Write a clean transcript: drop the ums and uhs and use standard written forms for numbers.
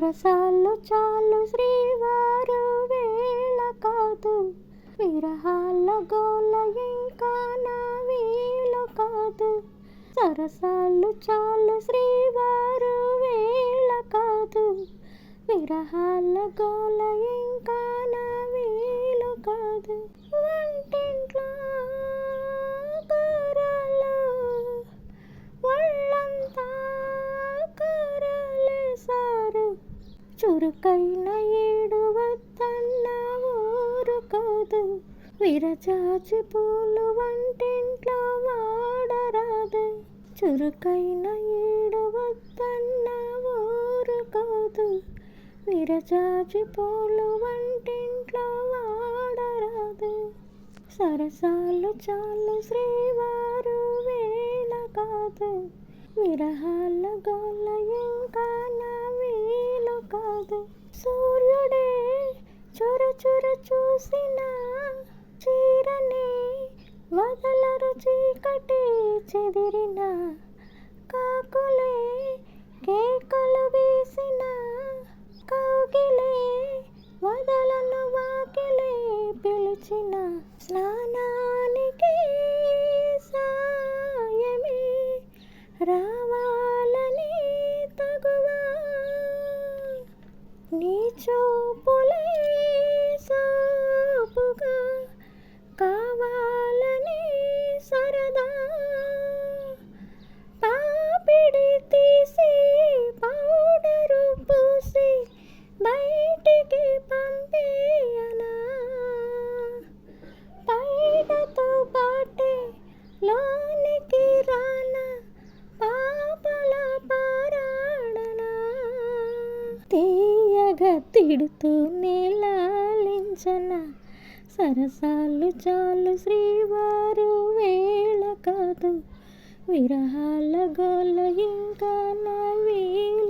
సరసాలు చాలు శ్రీవారు వేళ కాదు, విరహాల గోల ఇంకా నా వీలు కాదు. సరసాలు చాలు శ్రీవారు వేళ కాదు, విరహాల గోల ఇంకా నా వీలు కాదు. వంటింట్లో కూరలు ఒళ్ళంతా కూరలేసారు, చురుకైన ఏడు వద్దన్న ఊరు కాదు. విరజాజి పూలు వంటింట్లో వాడరాదు, చురుకైన ఏడు వద్దన్న ఊరు కాదు. విరజాజి పూలు వంటింట్లో వాడరాదు. సరసాలు చాలు శ్రీవారు వేళ కాదు, విరహాల గోల ఇంకా నా వీలు కాదు. సూర్యుడే చొర చొర చూసిన చీరని వదలరు, చీకటి చెదిరిన కాకులే కేకలు వేసిన కౌగిలే వదలను, వాకిలే పిలిచిన స్నానానికి సాయమే రావాలని తగువా. నీ చూపులే సోపుగా కావాలని సరదా. పాపిడి తీసి పౌడరు పూసి బయటికి పంపేయనా, పైటతో పాటే లోనికి రానా, పాపల పారాడనా. తీయగా తిడుతూనే లాలించనా, సరసాలు చాలు శ్రీవారు వేళ కాదు, విరహాల గోల ఇంకా నా వీలు